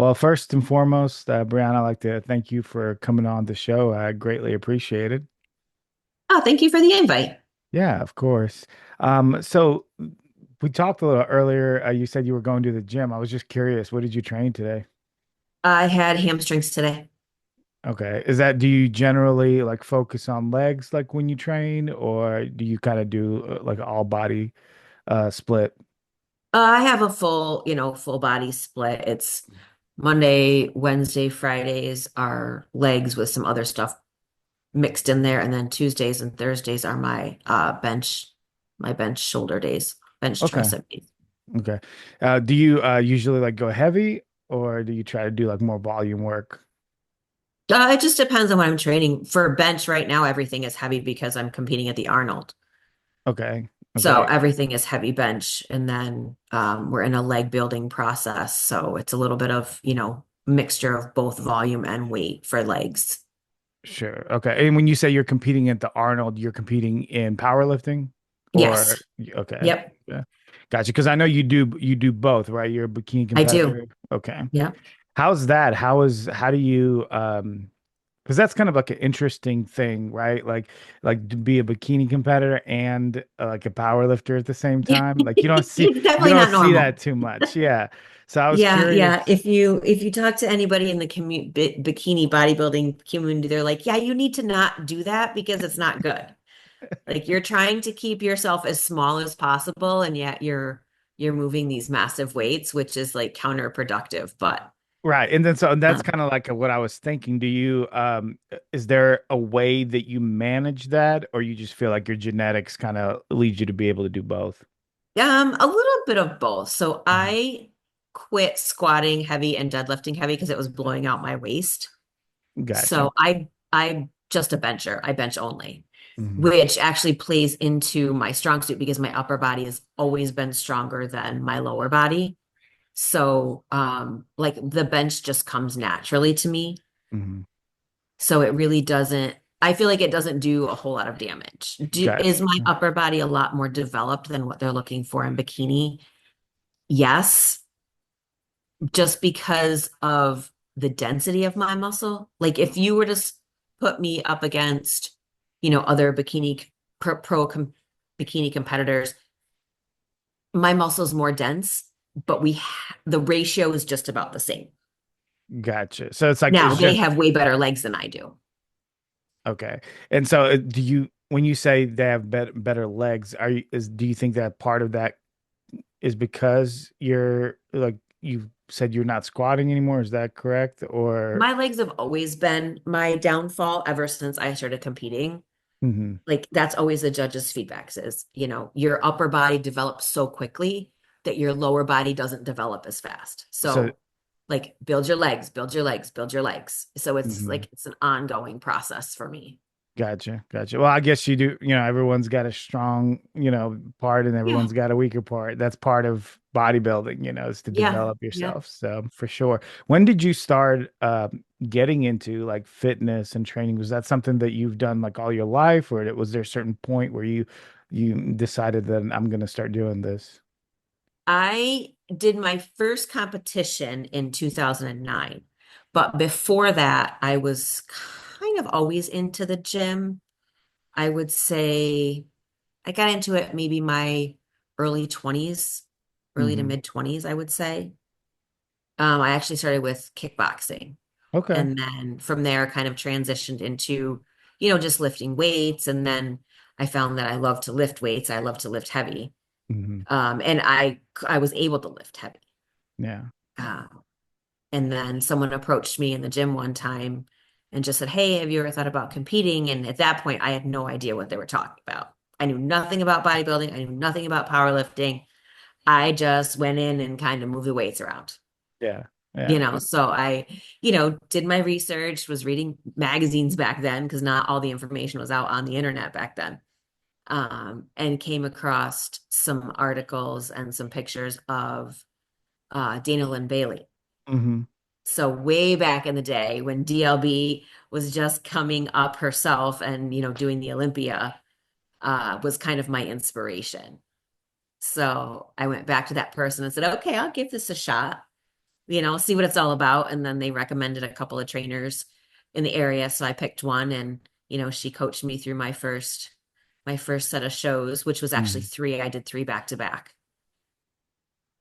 Well, first and foremost, Brianna, I'd like to thank you for coming on the show. I greatly appreciate it. Oh, thank you for the invite. Yeah, of course. So we talked a little earlier. You said you were going to the gym. I was just curious, what did you train today? I had hamstrings today. Okay. Do you generally like focus on legs like when you train, or do you kind of do like all body split? I have a full body split. It's Monday, Wednesday, Fridays are legs with some other stuff mixed in there, and then Tuesdays and Thursdays are my bench shoulder days, bench Okay. tricep days. Okay. Do you usually like go heavy, or do you try to do like more volume work? It just depends on what I'm training. For bench right now, everything is heavy because I'm competing at the Arnold. Okay. So Okay. everything is heavy bench, and then we're in a leg building process. So it's a little bit of, mixture of both volume and weight for legs. Sure. Okay. And when you say you're competing at the Arnold, you're competing in powerlifting or Yes. okay. Yep. Yeah. Gotcha. Because I know you do both, right? You're a bikini I do. competitor. Okay. Yep. How's that? How do you because that's kind of like an interesting thing, right? Like to be a bikini competitor and like a power lifter at the same time. Like It's you definitely don't not see normal. that too much. Yeah. So I was Yeah, yeah. curious. If you talk to anybody in the bikini bodybuilding community, they're like, "Yeah, you need to not do that because it's not good." Like you're trying to keep yourself as small as possible, and yet you're moving these massive weights, which is like counterproductive. But Right. And that's um, kind of like what I was thinking. Do you is there a way that you manage that, or you just feel like your genetics kind of leads you to be able to do both? a little bit of both. So Mhm. I quit squatting heavy and deadlifting heavy because it was blowing out my waist. Gotcha. So I'm just a bencher. I bench only, Hmm. which actually plays into my strong suit because my upper body has always been stronger than my lower body. So like the bench just comes naturally to me. Hmm. So it really doesn't, I feel like it doesn't do a whole lot of damage. Got Is my upper body a lot more developed than what they're looking for in bikini? Yes, just because of the density of my muscle. Like if you were to put me up against, other bikini competitors, my muscle's more dense, but the ratio is just about the same. gotcha. So it's like Now it's they just have way better legs than I do. okay. And so do you when you say they have better legs, do you think that part of that is because you're like you said you're not squatting anymore? Is that correct? Or My legs have always been my downfall ever since I started competing. Mhm. Like that's always the judge's feedback is, your upper body develops so quickly that your lower body doesn't develop as fast. So So like build your legs, build your legs, build your legs. So it's mhm. like it's an ongoing process for me. Gotcha, gotcha. Well, I guess you do, everyone's got a strong, part and Yeah. everyone's got a weaker part. That's part of bodybuilding, is to Yeah. develop Yeah. yourself. So for sure. When did you start getting into like fitness and training? Was that something that you've done like all your life, or was there a certain point where you decided that I'm going to start doing this? I did my first competition in 2009. But before that, I was kind of always into the gym. I would say I got into it maybe my early 20s, early to Hmm. mid 20s, I would say. I actually started with kickboxing. Okay. And then from there, kind of transitioned into, just lifting weights. And then I found that I love to lift weights. I love to lift heavy. Hmm. And I was able to lift heavy. Yeah. Um, and then someone approached me in the gym one time and just said, "Hey, have you ever thought about competing?" And at that point, I had no idea what they were talking about. I knew nothing about bodybuilding. I knew nothing about powerlifting. I just went in and kind of moved the weights around. Yeah. Yeah. So I, did my research, was reading magazines back then because not all the information was out on the internet back then. And came across some articles and some pictures of Dana Lynn Bailey. Hmm. So way back in the day when DLB was just coming up herself and, doing the Olympia, was kind of my inspiration. So I went back to that person and said, okay, I'll give this a shot. see what it's all about. And then they recommended a couple of trainers in the area. So I picked one and, she coached me through my first set of shows, which was actually Mhm. three. I did three back to back.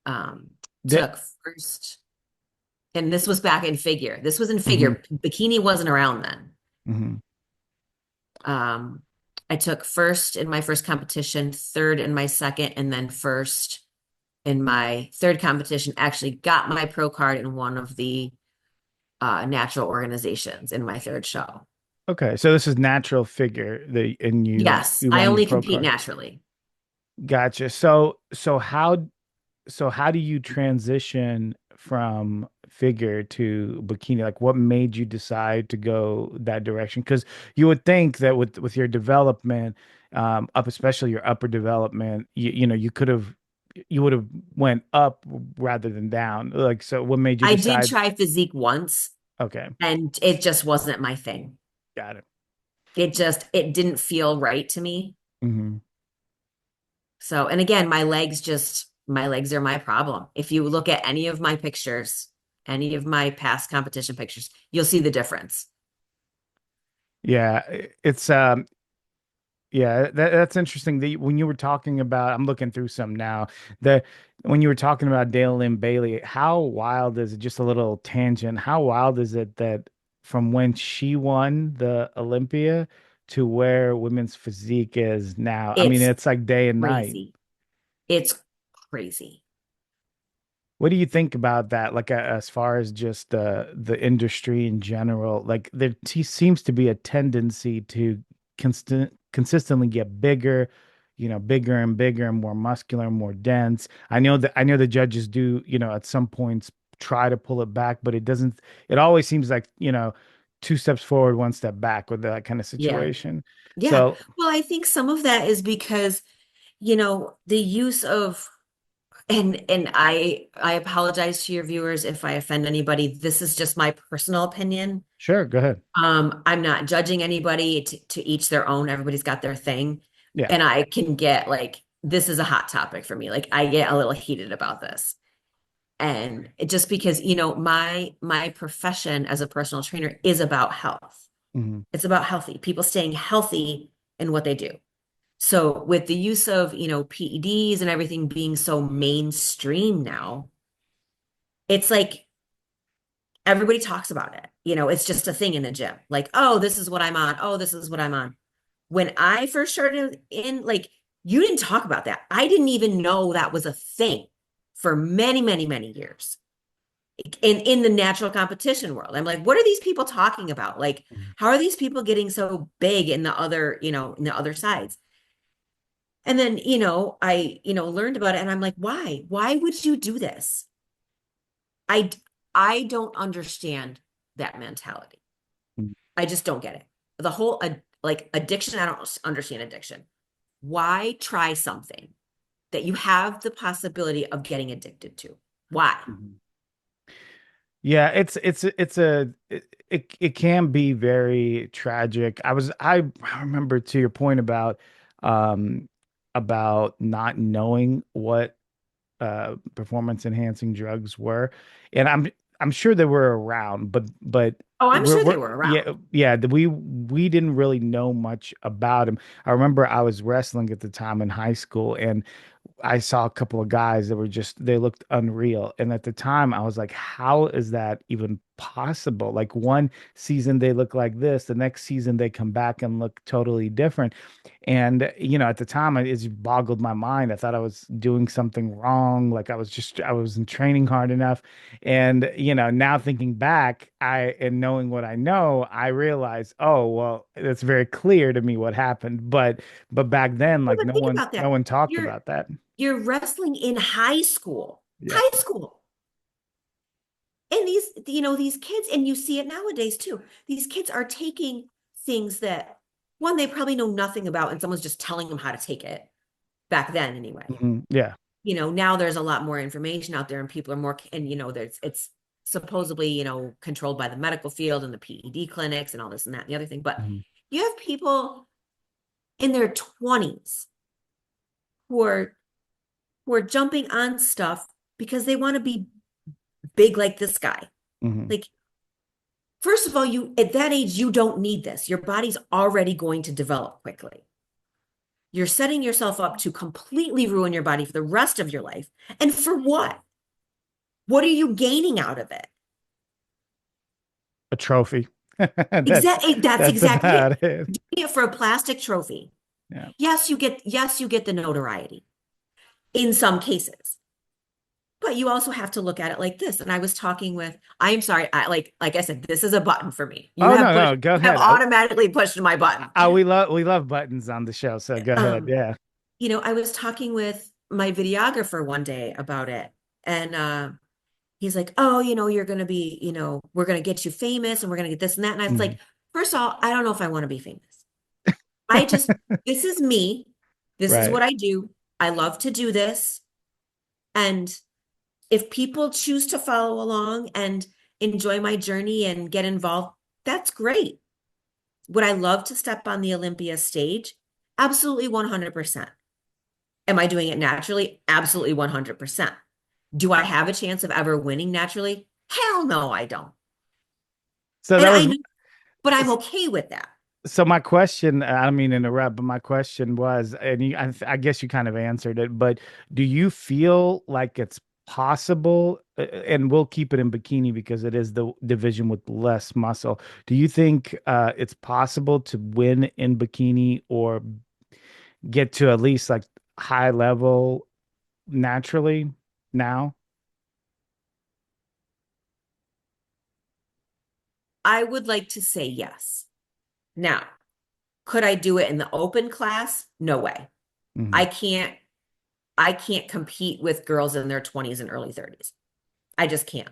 Um, That, took first, and this was back in figure. This was in mhm, figure. Bikini wasn't around then. mhm. Um, I took first in my first competition, third in my second, and then first in my third competition. Actually got my pro card in one of the natural organizations in my third show. Okay, so this is natural figure and Yes, you I won the only pro compete card. naturally. Gotcha. So how do you transition from figure to bikini? Like what made you decide to go that direction? Because you would think that with your development, up especially your upper development, you would have went up rather than down. Like so what made you I did decide? try physique once, Okay, and it just wasn't my thing. got it. It didn't feel right to me. Hmm. So, and again, my legs are my problem. If you look at any of my pictures, any of my past competition pictures, you'll see the difference. Yeah, it's yeah, that's interesting. When you were talking about, I'm looking through some now. The When you were talking about Dale Lynn Bailey, how wild is it? Just a little tangent. How wild is it that from when she won the Olympia to where women's physique is now? I mean, It's it's like day and night. crazy. It's crazy. What do you think about that? Like as far as just the industry in general, like seems to be a tendency to consistently get bigger, bigger and bigger and more muscular, more dense. I know the judges do, at some points try to pull it back, but it doesn't. It always seems like, two steps forward, one step back with that kind of Yeah. situation. Yeah. So Well, I think some of that is because, the use of and I apologize to your viewers if I offend anybody. This is just my personal opinion. sure, go ahead. I'm not judging anybody to each their own. Everybody's got their thing. Yeah. And I can get like, this is a hot topic for me. Like I get a little heated about this. And just because, my profession as a personal trainer is about health. Hmm. It's about healthy people staying healthy in what they do. So with the use of, PEDs and everything being so mainstream now, it's like everybody talks about it. It's just a thing in the gym. Like, oh, this is what I'm on. Oh, this is what I'm on. When I first started in, like, you didn't talk about that. I didn't even know that was a thing for many, many, many years. In the natural competition world. I'm like, what are these people talking about? Like, how are these people getting so big in the other sides? And then, I learned about it and I'm like, why? Why would you do this? I I don't understand that mentality. I just don't get it. The whole like addiction, I don't understand addiction. Why try something that you have the possibility of getting addicted to? Why? Mhm. Yeah, it can be very tragic. I remember to your point um about not knowing what performance enhancing drugs were, and I'm sure they were around, but Oh, I'm we're sure they we're were yeah around. yeah we didn't really know much about them. I remember I was wrestling at the time in high school, and I saw a couple of guys that were they looked unreal. And at the time, I was like, how is that even possible? Like one season they look like this, the next season they come back and look totally different. And, at the time, it boggled my mind. I thought I was doing something wrong. Like I wasn't training hard enough. And, now thinking back, and knowing what I know, I realize, oh, well, it's very clear to me what happened. But back then, Yeah, like but think about no that. one talked You're about that. you're wrestling in high school. Yeah. High school. And these kids, and you see it nowadays too. These kids are taking things that one, they probably know nothing about, and someone's just telling them how to take it back then anyway. Mhm. Yeah. Now there's a lot more information out there and people are more, and there's it's supposedly, controlled by the medical field and the PED clinics and all this and that and the other thing. But Mhm. you have people in their 20s who are jumping on stuff because they want to be big like this guy. Hmm. Like, first of all, you at that age, you don't need this. Your body's already going to develop quickly. You're setting yourself up to completely ruin your body for the rest of your life. And for what? What are you gaining out of it? A trophy. That's Exactly. That's that's exactly it. about it. Doing it for a plastic trophy. Yeah. Yes, you get the notoriety in some cases. But you also have to look at it like this. And I was talking with, I am sorry, like I said, this is a button for me. Oh no, no, go You have ahead. automatically pushed my button. We love buttons on the show, so go ahead. Um, Yeah. I was talking with my videographer one day about it. And he's like, oh, you're going to be, we're going to get you famous and we're going to get this and that. And I was Mhm. like, first of all, I don't know if I want to be famous. This is me. This is Right. what I do. I love to do this. And if people choose to follow along and enjoy my journey and get involved, that's great. Would I love to step on the Olympia stage? Absolutely 100%. Am I doing it naturally? Absolutely 100%. Do I have a chance of ever winning naturally? Hell no, I don't. So And that I was know, but I'm okay with that. so my question, I don't mean to interrupt, but my question was, and I guess you kind of answered it, but do you feel like it's possible, and we'll keep it in bikini because it is the division with less muscle. Do you think it's possible to win in bikini or get to at least like high level naturally now? I would like to say yes. Now, could I do it in the open class? No way. Hmm. I can't I can't compete with girls in their 20s and early 30s. I just can't.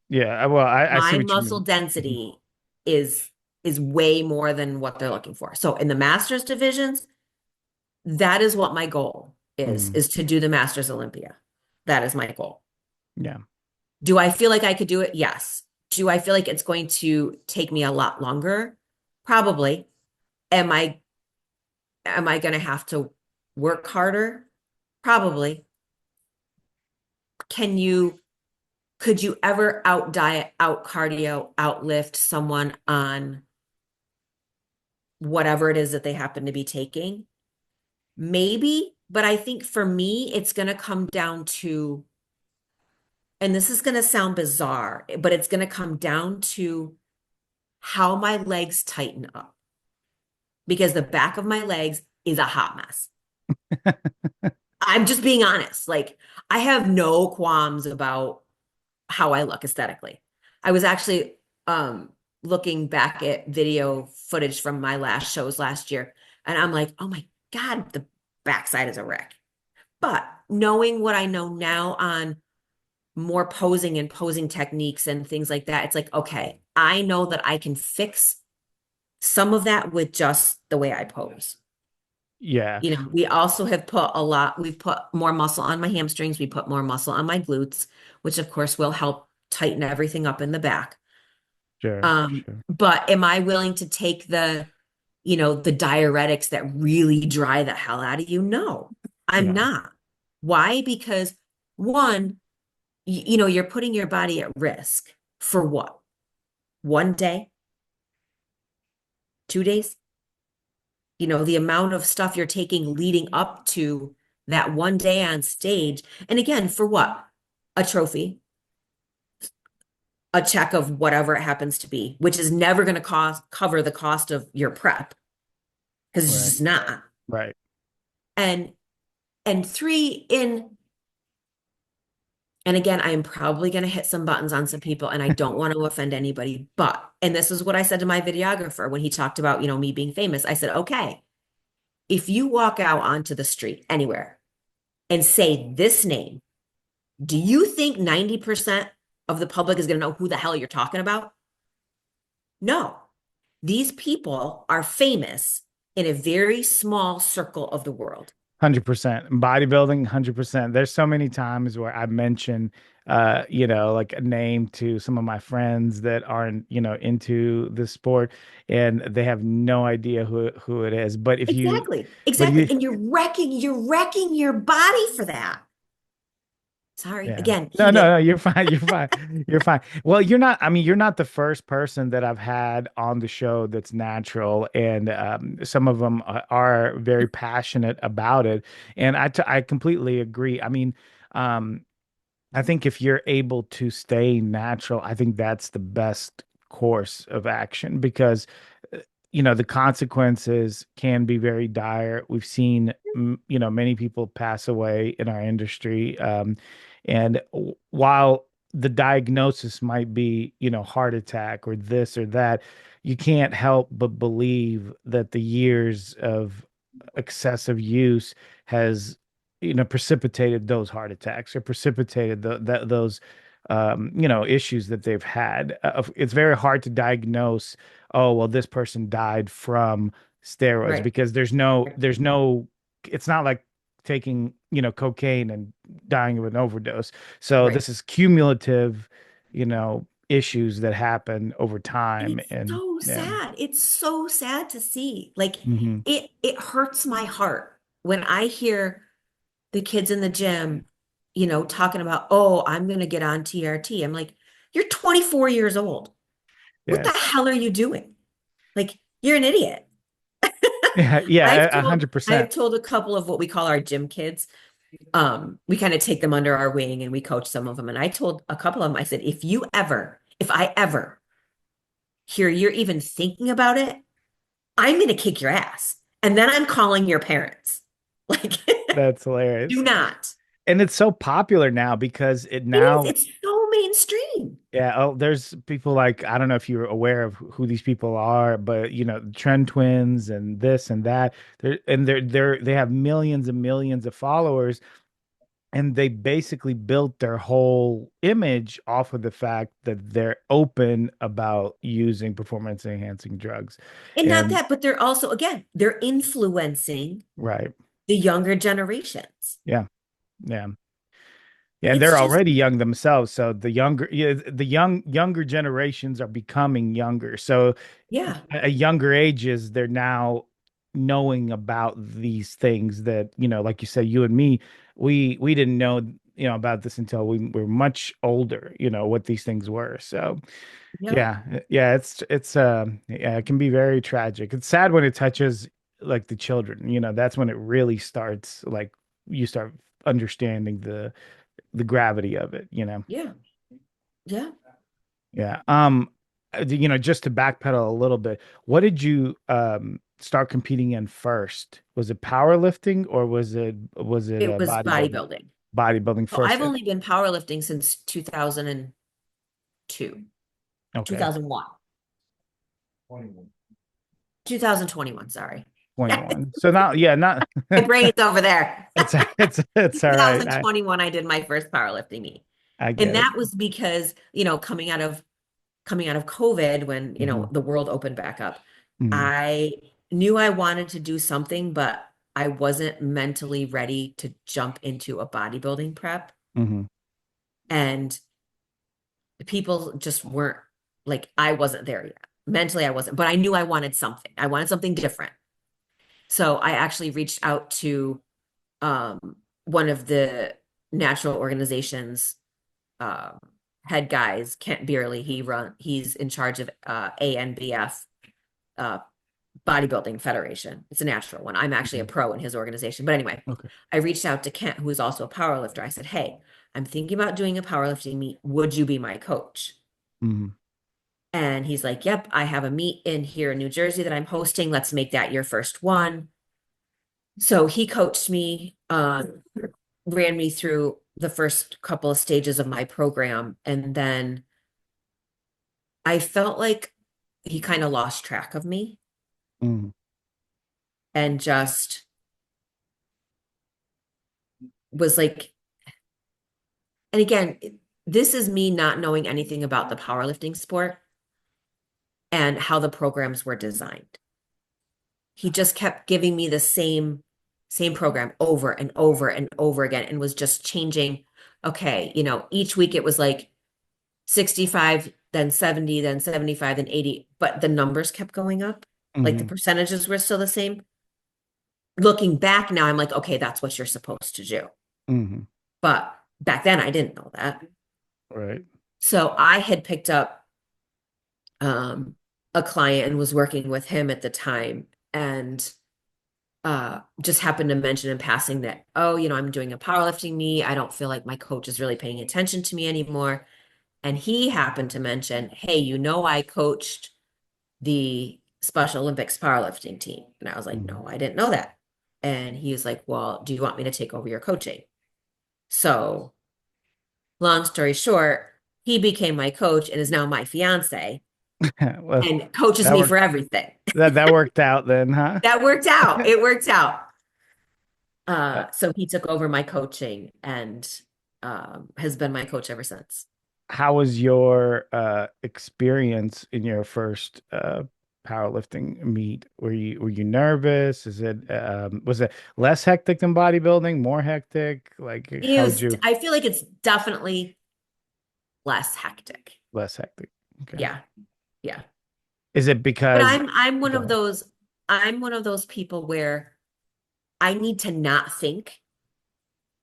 Yeah, well, I see My what you muscle mean. Mhm. density is is way more than what they're looking for. So in the masters divisions, that is what my goal Mhm. is to do the Masters Olympia. That is my goal. Yeah, Do I feel like I could do it? Yes. Do I feel like it's going to take me a lot longer? Probably. Am I going to have to work harder? Probably. Can you could you ever out diet, out cardio, outlift someone on whatever it is that they happen to be taking? Maybe, but I think for me, it's going to come down to, and this is going to sound bizarre, but it's going to come down to how my legs tighten up because the back of my legs is a hot mess. I'm just being honest. Like, I have no qualms about how I look aesthetically. I was actually looking back at video footage from my last shows last year, and I'm like, oh my God, the backside is a wreck. But knowing what I know now on more posing and posing techniques and things like that, it's like, okay, I know that I can fix some of that with just the way I pose. yeah, We also we've put more muscle on my hamstrings, we put more muscle on my glutes, which of course will help tighten everything up in the back. sure, sure. But am I willing to take the diuretics that really dry the hell out of you? No, I'm Yeah, not. Why? Because one, you're putting your body at risk for what? 1 day, 2 days? The amount of stuff you're taking leading up to that 1 day on stage. And again, for what? A trophy, a check of whatever it happens to be, which is never going to cover the cost of your prep because it's right, just not. right. And three in and again, I am probably going to hit some buttons on some people and I don't want to offend anybody, and this is what I said to my videographer when he talked about, me being famous. I said, okay, if you walk out onto the street anywhere and say this name, do you think 90% of the public is going to know who the hell you're talking about? No. These people are famous in a very small circle of the world. 100%. Bodybuilding, 100%. There's so many times where I mention, like a name to some of my friends that aren't, into the sport, and they have no idea who it is. Exactly. But Exactly. you, And you're wrecking your body for that. Sorry. Yeah. Again, No, no, heated. no, you're fine. You're fine. You're fine. Well, I mean, you're not the first person that I've had on the show that's natural, and some of them are very passionate about it. And I completely agree. I mean, um, I think if you're able to stay natural, I think that's the best course of action because, uh, the consequences can be very dire. We've seen, many people pass away in our industry. And while the diagnosis might be, heart attack or this or that, you can't help but believe that the years of excessive use has precipitated those heart attacks or precipitated those issues that they've had. It's very hard to diagnose, oh, well, this person died from steroids Right. because there's no it's not like taking, cocaine and dying of an overdose. So Right. this is cumulative, issues that happen over And time it's and so yeah. sad. It's so sad to see. Like Hmm. it hurts my heart when I hear the kids in the gym, talking about, oh, I'm gonna get on TRT. I'm like, you're 24 years old. What the Yes. hell are you doing? Like, you're an idiot. Yeah, I've yeah, a told hundred I've percent. told a couple of what we call our gym kids. We kind of take them under our wing and we coach some of them. And I told a couple of them, I said, if I ever hear you're even thinking about it, I'm going to kick your ass. And then I'm calling your parents. Like, That's do hilarious. not. And it's so popular now because it It is. now, It's so mainstream. yeah, oh, there's people like, I don't know if you're aware of who these people are, but Trend Twins and this and that. They have millions and millions of followers, and they basically built their whole image off of the fact that they're open about using performance enhancing drugs. And not And that, but they're also, again, they're influencing right. the younger generations. Yeah. Yeah. Yeah, and It's they're just, already young themselves. So the younger generations are becoming younger. So yeah, at younger ages, they're now knowing about these things that, like you said, you and me, we didn't know, about this until we were much older, what these things were. So yeah, yeah, yeah, yeah, it can be very tragic. It's sad when it touches like the children, that's when it really starts, like you start understanding the gravity of it. yeah, yeah. Yeah. Just to backpedal a little bit, what did you start competing in first? Was it powerlifting or was it It was bodybuilding? bodybuilding. Bodybuilding So first. I've only been powerlifting since 2002, Okay. 2001, 2021, sorry. 21. So now, yeah, not My brain's over there. it's all right. I 2021, I did my first powerlifting meet. I And get it. that was because, coming out of COVID when, Hmm. the world opened back up, Hmm. I knew I wanted to do something, but I wasn't mentally ready to jump into a bodybuilding prep. Hmm. And people just weren't like, I wasn't there yet. Mentally, I wasn't, but I knew I wanted something. I wanted something different. So I actually reached out to one of the natural organizations um, head guys, Kent Beerley. He's in charge of ANBF, uh, Bodybuilding Federation. It's a natural one. I'm actually a Hmm. pro in his organization. But anyway, Okay. I reached out to Kent, who is also a powerlifter. I said, hey, I'm thinking about doing a powerlifting meet. Would you be my coach? Hmm. And he's like, yep, I have a meet in here in New Jersey that I'm hosting. Let's make that your first one. So he coached me, ran me through the first couple of stages of my program. And then I felt like he kind of lost track of me Hmm. and just was like, and again, this is me not knowing anything about the powerlifting sport and how the programs were designed. He just kept giving me the same program over and over and over again and was just changing. Okay, each week it was like 65, then 70, then 75, then 80, but the numbers kept going up. Like the Hmm. percentages were still the same. Looking back now, I'm like, okay, that's what you're supposed to do. Hmm. But Back then, I didn't know that. Right. So I had picked up um, a client and was working with him at the time, and just happened to mention in passing that, oh, I'm doing a powerlifting meet. I don't feel like my coach is really paying attention to me anymore. And he happened to mention, hey, I coached the Special Olympics powerlifting team. And I was like, Mhm. no, I didn't know that. And he was like, well, do you want me to take over your coaching? So, long story short, he became my coach and is now my fiance Well, and coaches that me worked. for everything. That worked out then, huh? That worked out. It worked out. Uh, So he took over my coaching and has been my coach ever since. how was your experience in your first powerlifting meet? Were you nervous? Was it less hectic than bodybuilding, more hectic? Like how would you I feel like it's definitely less hectic. less hectic? Okay. Yeah, yeah. Is it But because go ahead. I'm one of those people where I need to not think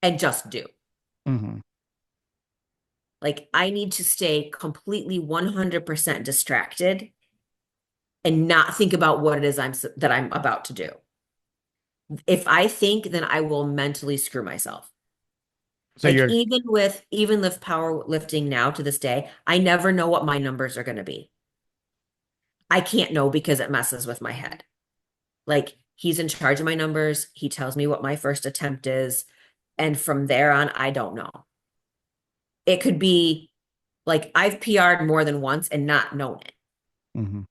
and just do. Hmm. Like I need to stay completely 100% distracted and not think about what it is that I'm about to do. If I think, then I will mentally screw myself. So Like you're even with powerlifting now to this day, I never know what my numbers are going to be. I can't know because it messes with my head. Like he's in charge of my numbers. He tells me what my first attempt is. And from there on, I don't know. It could be like I've PR'd more than once and not known it. hmm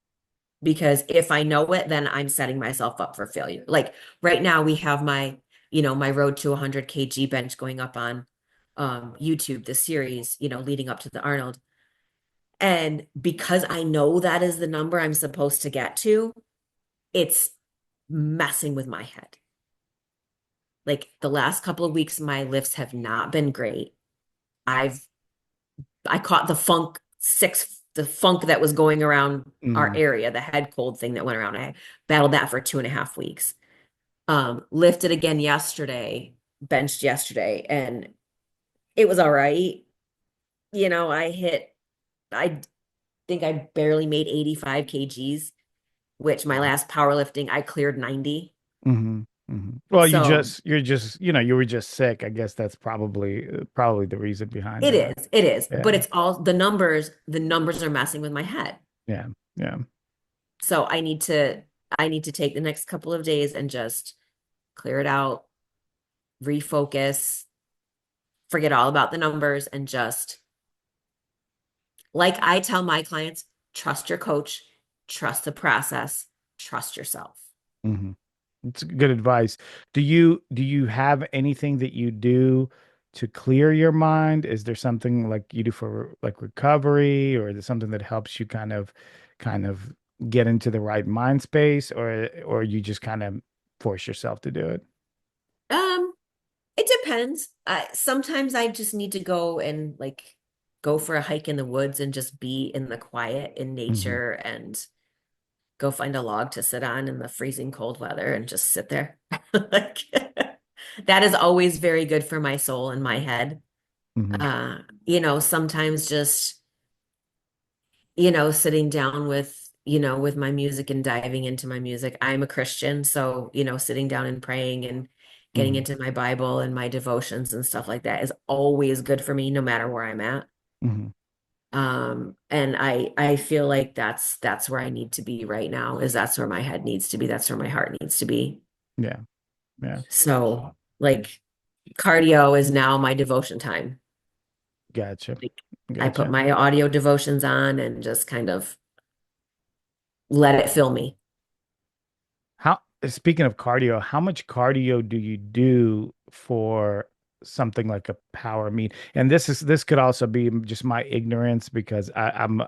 Because if I know it, then I'm setting myself up for failure. Like right now, we have my road to 100 kg bench going up on YouTube, the series, leading up to the Arnold. And because I know that is the number I'm supposed to get to, it's messing with my head. Like the last couple of weeks, my lifts have not been great. I've I caught the funk that was going around our hmm area, the head cold thing that went around. I battled that for 2.5 weeks. Lifted again yesterday, benched yesterday, and it was all right. I think I barely made 85 kgs, which my last powerlifting, I cleared 90. hmm Well, So you were just sick. I guess that's probably the reason behind that. it is, but Yeah. it's all the numbers are messing with my head. Yeah. Yeah. So I need to take the next couple of days and just clear it out, refocus, forget all about the numbers and just like I tell my clients, trust your coach, trust the process, trust yourself. hmm It's good advice. Do you have anything that you do to clear your mind? Is there something like you do for like recovery, or is there something that helps you kind of get into the right mind space, or you just kind of force yourself to do it? Um, it depends. Sometimes I just need to go and like go for a hike in the woods and just be in the quiet in Hmm. nature and go find a log to sit on in the freezing cold weather and just sit there. Like that is always very good for my soul and my head. Hmm. Sometimes just, sitting down with my music and diving into my music. I'm a Christian, so, sitting down and praying and getting Hmm. into my Bible and my devotions and stuff like that is always good for me, no matter where I'm at. Hmm. And I feel like that's where I need to be right now, is that's where my head needs to be. That's where my heart needs to be. Yeah. Yeah. So like cardio is now my devotion time. Gotcha. Like I put Gotcha. my audio devotions on and just kind of let it fill me. How, speaking of cardio, how much cardio do you do for something like a power meet? And this could also be just my ignorance because I'm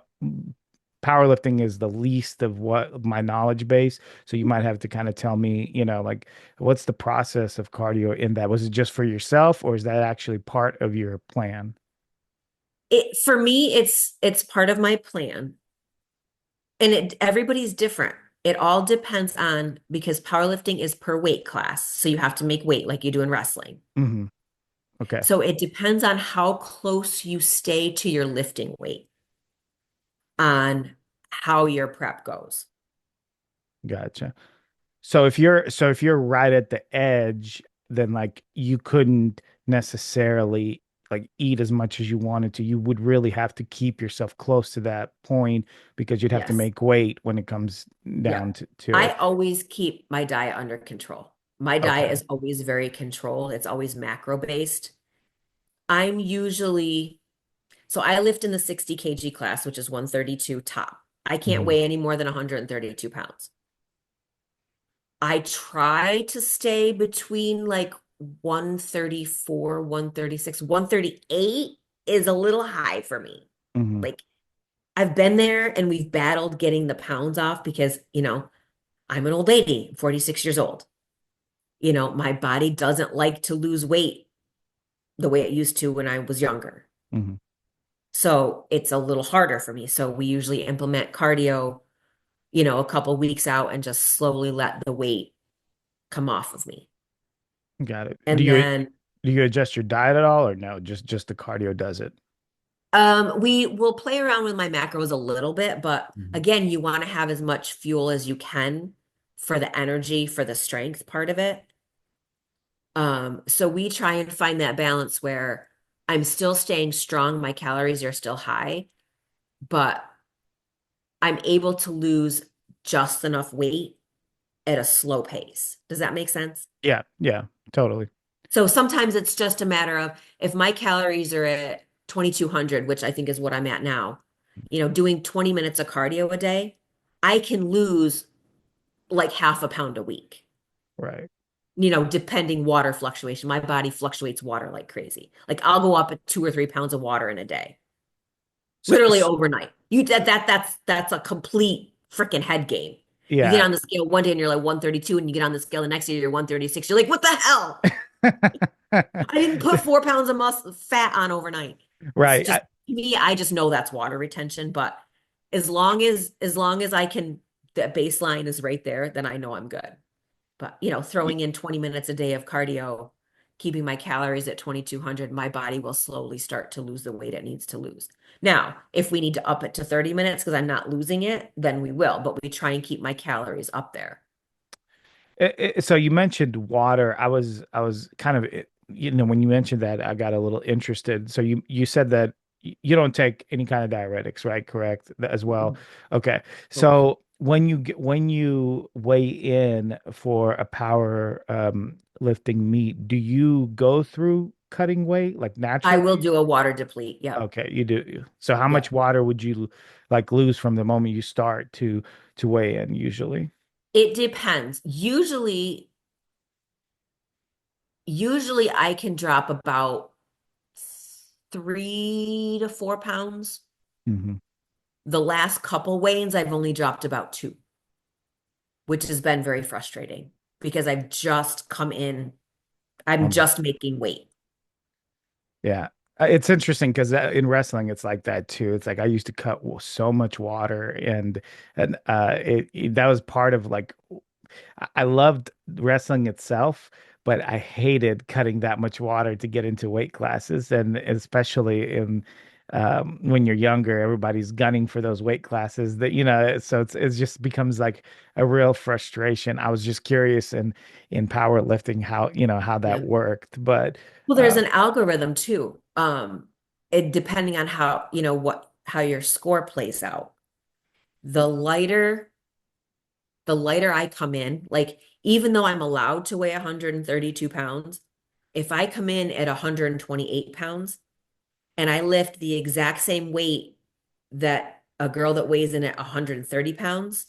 powerlifting is the least of what my knowledge base. So you might have to kind of tell me, like what's the process of cardio in that? Was it just for yourself, or is that actually part of your plan? It for me, it's part of my plan. And everybody's different. It all depends because powerlifting is per weight class. So you have to make weight like you do in wrestling. Hmm. Okay. So it depends on how close you stay to your lifting weight on how your prep goes. Gotcha. So if you're right at the edge, then like you couldn't necessarily like eat as much as you wanted to. You would really have to keep yourself close to that point because you'd have to Yes. make weight when it comes Yeah. down to I it. always keep my diet under control. My diet Okay. is always very controlled. It's always macro based. I'm usually, so I lift in the 60 kg class, which is 132 top. I can't Hmm. weigh any more than 132 pounds. I try to stay between like 134, 136, 138 is a little high for me. Hmm. Like I've been there and we've battled getting the pounds off because, I'm an old lady, 46 years old. My body doesn't like to lose weight the way it used to when I was younger. Hmm. So it's a little harder for me. So we usually implement cardio, a couple weeks out and just slowly let the weight come off of me. Got it. And then Do you adjust your diet at all or no? Just the cardio does it. we will play around with my macros a little bit, but Mhm. again, you want to have as much fuel as you can for the energy, for the strength part of it. So we try and find that balance where I'm still staying strong, my calories are still high, but I'm able to lose just enough weight at a slow pace. Does that make sense? Yeah, yeah, totally. So sometimes it's just a matter of if my calories are at 2,200, which I think is what I'm at now, doing 20 minutes of cardio a day, I can lose like half a pound a week, Right. depending water fluctuation. My body fluctuates water like crazy. Like I'll go up at 2 or 3 pounds of water in a day, So, literally overnight. That's a complete freaking head game. You get yeah. on the scale one day and you're like 132, and you get on the scale the next day you're 136. You're like, what the hell? I didn't put 4 pounds of muscle fat on overnight. It's Right. just me, I just know that's water retention. But as long as I can, that baseline is right there, then I know I'm good. But throwing in 20 minutes a day of cardio, keeping my calories at 2,200, my body will slowly start to lose the weight it needs to lose. Now, if we need to up it to 30 minutes because I'm not losing it, then we will. But we try and keep my calories up there. So you mentioned water. I was kind of, when you mentioned that, I got a little interested. So you said that you don't take any kind of diuretics, right? Correct, as well. Mhm. Okay. Nope. So when you weigh in for a power lifting meet, do you go through cutting weight like I will naturally? do a water deplete. Yep. Okay, you do. So how much Yep. water would you like lose from the moment you start to weigh in usually? It depends. Usually I can drop about 3 to 4 pounds. Hmm. The last couple weigh-ins, I've only dropped about two, which has been very frustrating because I've just come in, I'm just making weight. Yeah. It's interesting because in wrestling it's like that too. It's like I used to cut so much water and that was part of like I loved wrestling itself, but I hated cutting that much water to get into weight classes, and especially in when you're younger, everybody's gunning for those weight classes that so it just becomes like a real frustration. I was just curious in powerlifting how how that Yeah. worked, but Well, there's uh, an algorithm too. It depending on how your score plays out. The lighter, the lighter I come in, like even though I'm allowed to weigh 132 pounds, if I come in at 128 pounds and I lift the exact same weight that a girl that weighs in at 130 pounds,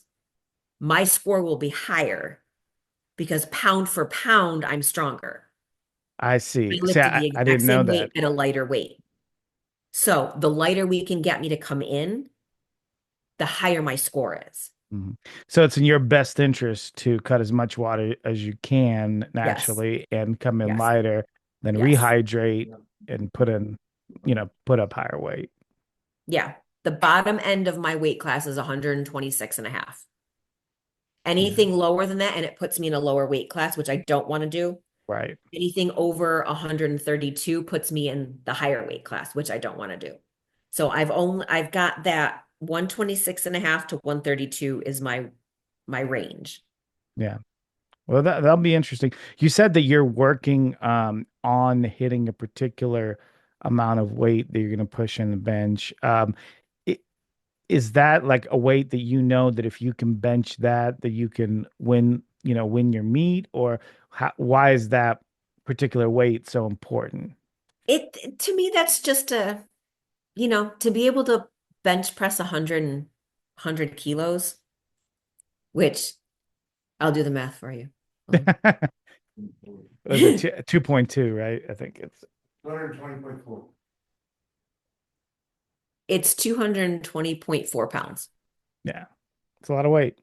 my score will be higher because pound for pound, I'm stronger. I I see. See, lifted the I exact didn't know same weight that. at a lighter weight. So the lighter we can get me to come in, the higher my score is. Mhm. So it's in your best interest to cut as much water as you can Yes, naturally and come in yes, lighter, then yes. rehydrate and put up higher weight. Yeah. The bottom end of my weight class is 126 and a half. Yeah. Anything lower than that, and it puts me in a lower weight class, which I don't want to do. Right. Anything over 132 puts me in the higher weight class, which I don't want to do. So I've got that 126 and a half to 132 is my range. Yeah. Well, that'll be interesting. You said that you're working on hitting a particular amount of weight that you're going to push in the bench. I- is that like a weight that you know that if you can bench that, that you can win, win your meet, or why is that particular weight so important? It to me that's just to be able to bench press 100 kilos, which I'll do the math for you. Hold Was it on. 2.2, right? I think it's 220.4. It's 220.4 pounds. yeah. It's a lot of weight.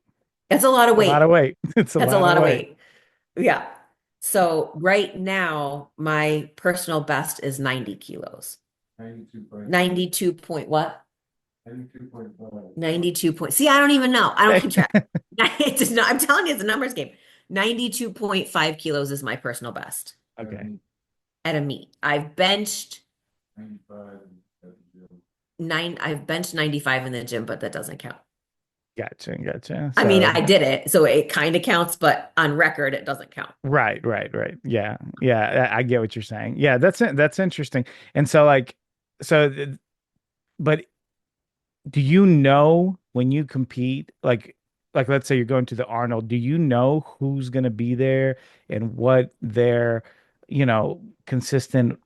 That's a lot of A lot of weight. weight. It's a That's a lot of lot of weight. weight. Yeah. So right now, my personal best is 90 kilos. 92 point what? 92.5. 92 point. See, I don't even know. I don't keep track. It does not, I'm telling you, it's a numbers game. 92.5 kilos is my personal best Okay. at a meet. I've benched 95. I've benched 95 in the gym, but that doesn't count. Gotcha. Gotcha. I mean, So I did it, so it kind of counts, but on record, it doesn't count. right, right, right. Yeah. Yeah, I get what you're saying. Yeah, that's interesting. And so like but do you know when you compete, like let's say you're going to the Arnold, do you know who's going to be there and what their, consistent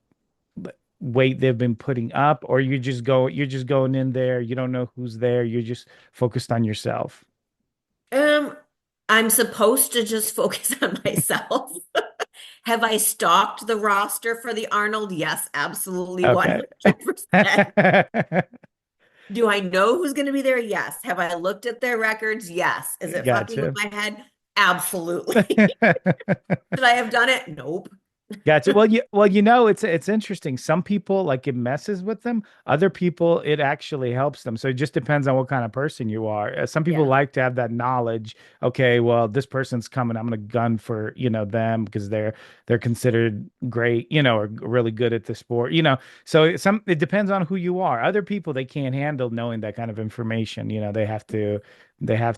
weight they've been putting up, or you're just going in there, you don't know who's there, you're just focused on yourself. Um, I'm supposed to just focus on myself. Have I stalked the roster for the Arnold? Yes, absolutely Okay. 100%. Do I know who's going to be there? Yes. Have I looked at their records? Yes. Is it fucking with Gotcha. my head? Absolutely. Should I have done it? Nope. Gotcha. It's interesting. Some people like it messes with them. Other people it actually helps them. So it just depends on what kind of person you are. Some people Yeah. like to have that knowledge. Okay, well, this person's coming. I'm gonna gun for, them because they're considered great, or really good at the sport. So it depends on who you are. Other people they can't handle knowing that kind of information. They have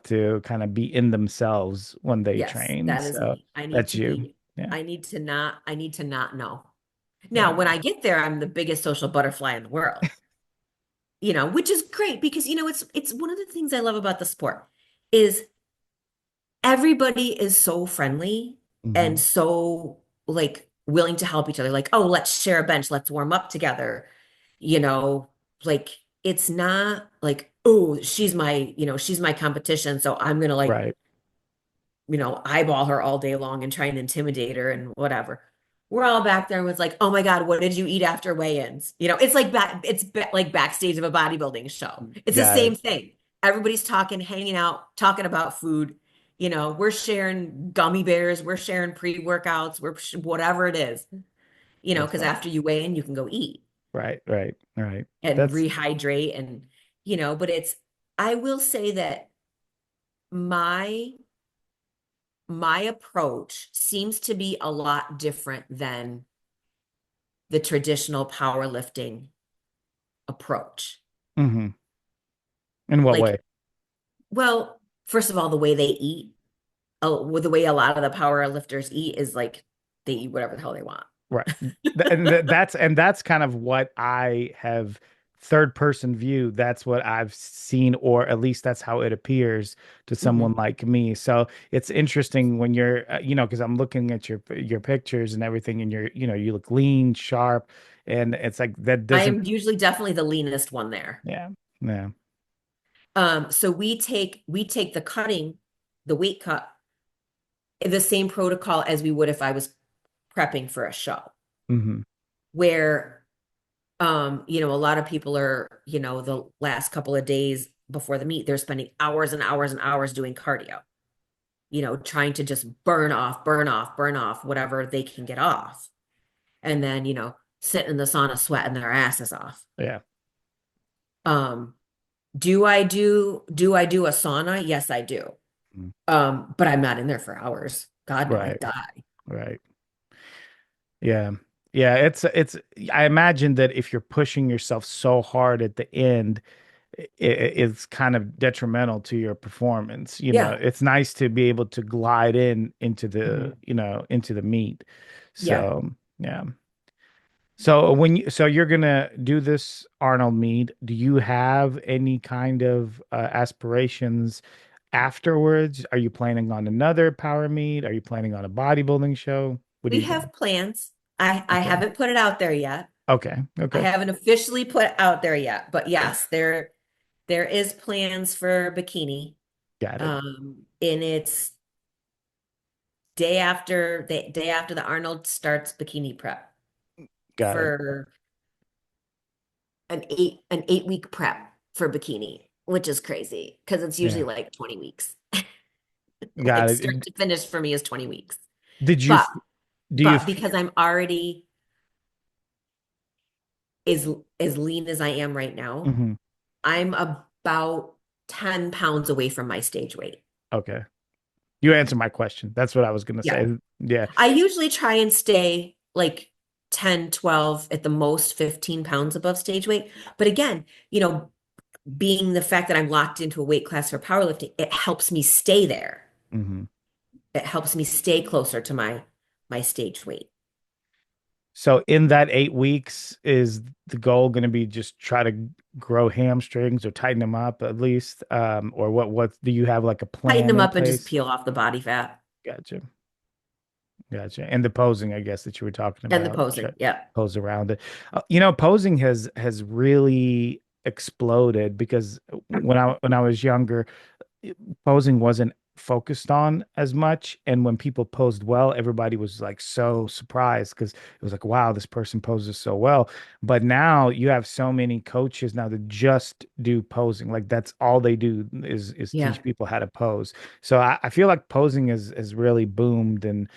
to kind of be in themselves when they Yes, train. that is So me. I need that's to you. be, Yeah. I need to not know. Now, Yeah. when I get there, I'm the biggest social butterfly in the world, which is great because, it's one of the things I love about the sport is everybody is so friendly and Hmm. so like willing to help each other. Like, oh, let's share a bench, let's warm up together. You know, like it's not like, oh, she's my competition, so I'm gonna like, Right. eyeball her all day long and try and intimidate her and whatever. We're all back there with like, oh my God, what did you eat after weigh-ins? It's like like backstage of a bodybuilding show. It's the Got same it. thing. Everybody's talking, hanging out, talking about food. We're sharing gummy bears, we're sharing pre-workouts, whatever it is, That's because fun. after you weigh in, you can go eat Right, right, right. and That's rehydrate but I will say that my my approach seems to be a lot different than the traditional powerlifting approach. hmm. In what Like, way? well, first of all, the way they eat, with the way a lot of the powerlifters eat is like they eat whatever the hell they want. Right. And that's kind of what I have third person view. That's what I've seen, or at least that's how it appears to someone Mhm. like me. So it's interesting when you're, because I'm looking at your pictures and everything, and you look lean, sharp, and it's like that I doesn't. am usually definitely the leanest one there. Yeah, yeah. So we take the weight cut, the same protocol as we would if I was prepping for a show, Hmm. where a lot of people are, the last couple of days before the meet, they're spending hours and hours and hours doing cardio, trying to just burn off, burn off, burn off whatever they can get off. And then, sit in the sauna sweating their asses off. Yeah. Um, do I do a sauna? Yes, I do. Mm. But I'm not in there for hours. God, no, I Right, die. right. Yeah. Yeah, it's I imagine that if you're pushing yourself so hard at the end, it's kind of detrimental to your performance. You know, Yeah. it's nice to be able to glide in into the, Hmm. into the meat. Yeah. So, yeah. So so you're gonna do this Arnold meet, do you have any kind of aspirations afterwards? Are you planning on another power meet? Are you planning on a bodybuilding show? What are We you doing? have plans. I Okay. haven't put it out there yet. Okay. I Okay. haven't officially put it out there yet, but yes, there is plans for bikini. Got it. And it's the day after the Arnold starts bikini prep Got it. for an 8 week prep for bikini, which is crazy because it's usually Yeah. like 20 weeks. Got Like start it. to finish for me is 20 weeks. Did you But f- do you but f- because I'm already as as lean as I am right now, mhm. I'm about 10 pounds away from my stage weight. Okay. You answered my question. That's what I was gonna Yeah. say. Yeah. I usually try and stay like 10, 12, at the most 15 pounds above stage weight. But again, being the fact that I'm locked into a weight class for powerlifting, it helps me stay there. Hmm. It helps me stay closer to my stage weight. So in that 8 weeks, is the goal going to be just try to grow hamstrings or tighten them up at least? Or what do you have like a Tighten plan them in up and just place? peel off the body fat Gotcha. Gotcha. And the posing, I guess, that you were talking and the about, try posing. Yeah. pose around it. Posing has really exploded because when I was younger, posing wasn't focused on as much. And when people posed well, everybody was like so surprised because it was like, wow, this person poses so well. But now you have so many coaches now that just do posing. Like that's all they do is Yeah. teach people how to pose. So I feel like posing is really boomed and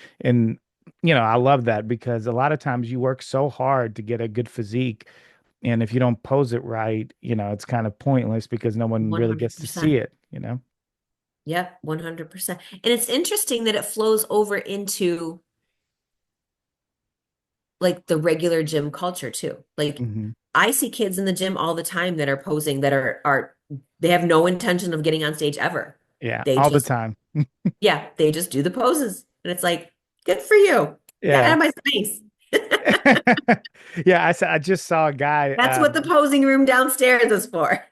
I love that because a lot of times you work so hard to get a good physique. And if you don't pose it right, it's kind of pointless because no one really gets to see 100%. it. Yep, 100%. And it's interesting that it flows over into like the regular gym culture too. Like Hmm. I see kids in the gym all the time that are posing that are they have no intention of getting on stage ever. Yeah, They all the just time. Yeah, they just do the poses. And it's like, good for you. Get out Yeah. of my space. Yeah, I just saw a guy That's what the posing room downstairs is for.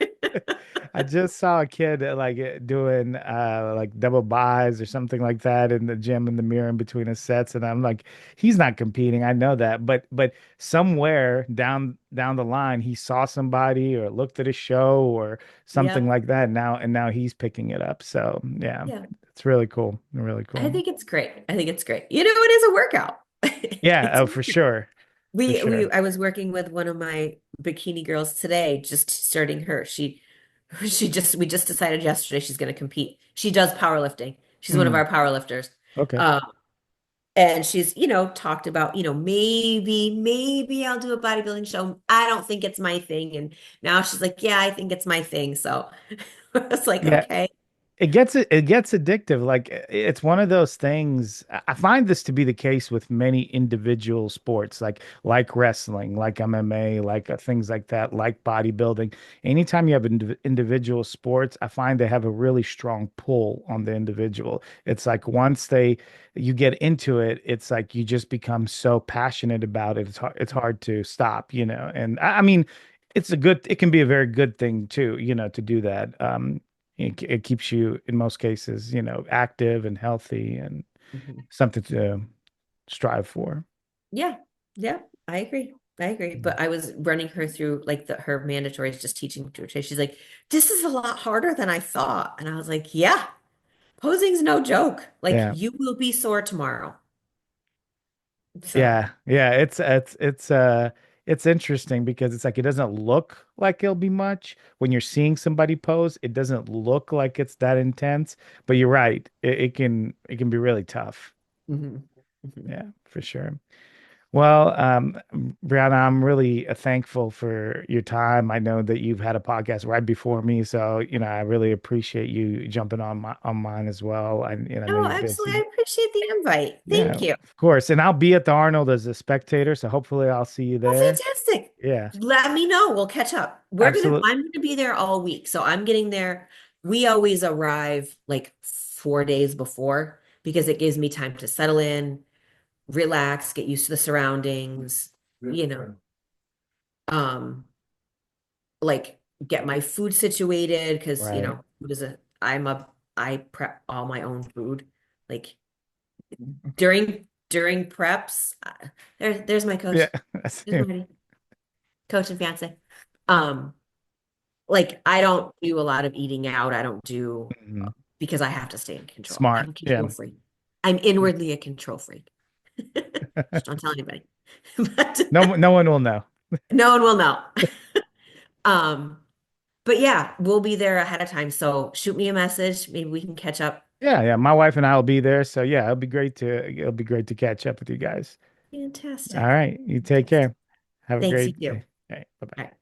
I just saw a kid like doing like double buys or something like that in the gym in the mirror in between his sets and I'm like he's not competing. I know that. But somewhere down the line he saw somebody or looked at a show or something Yep. like that now he's picking it up. So, yeah. Yeah. It's really cool. Really I cool. think it's great. I think it's great. It is a workout. Yeah, It's oh for sure. For we sure. I was working with one of my bikini girls today, just starting her. She just we just decided yesterday she's going to compete. She does powerlifting. She's one of Mm, our powerlifters. okay. Um, and she's, talked about, maybe I'll do a bodybuilding show. I don't think it's my thing. And now she's like, yeah, I think it's my thing. So it's like, Yeah, okay. it gets addictive. Like it's one of those things. I find this to be the case with many individual sports, like wrestling, like MMA, like things like that, like bodybuilding. Anytime you have individual sports, I find they have a really strong pull on the individual. It's like once you get into it, it's like you just become so passionate about it. It's hard to stop. And I mean, it can be a very good thing too, to do that. It keeps you, in most cases, active and healthy and Mhm. something to strive for. Yeah. Yeah. I agree. I agree. But I was running her through like her mandatories, just teaching to her today. She's like, this is a lot harder than I thought. And I was like, yeah, posing's no joke. Like Yeah. you will be sore tomorrow. So, Yeah. Yeah. It's interesting because it's like it doesn't look like it'll be much when you're seeing somebody pose. It doesn't look like it's that intense, but you're right. It can be really tough. mhm, mhm. Yeah, for sure. Well, Brianna, I'm really thankful for your time. I know that you've had a podcast right before me, so I really appreciate you jumping on mine as well. And I know Oh, you're absolutely. busy. I appreciate the invite. Yeah, Thank you. of course. And I'll be at the Arnold as a spectator, so hopefully I'll see you Oh, there. fantastic. Yeah, Let me know. We'll catch up. absolutely. I'm gonna be there all week. So I'm getting there. We always arrive like 4 days before because it gives me time to settle in, relax, get used to the surroundings, you know, um, like get my food situated because Right. food is I prep all my own food. Like during preps, there's my Yeah. coach. There's my coach and fiance. Um, like I don't do a lot of eating out. I don't do Mhm. because I have to stay in control. I'm Smart. a Yeah. control freak. I'm inwardly a control freak. Just don't tell anybody. But No one will know. no one will know. Um, but yeah, we'll be there ahead of time. So shoot me a message. Maybe we can catch up. Yeah, yeah. My wife and I will be there, so yeah, it'll be great to catch up with you guys. All Fantastic. right, you take Fantastic. care. Have a Thanks, you great too. day. All right, bye-bye. All right.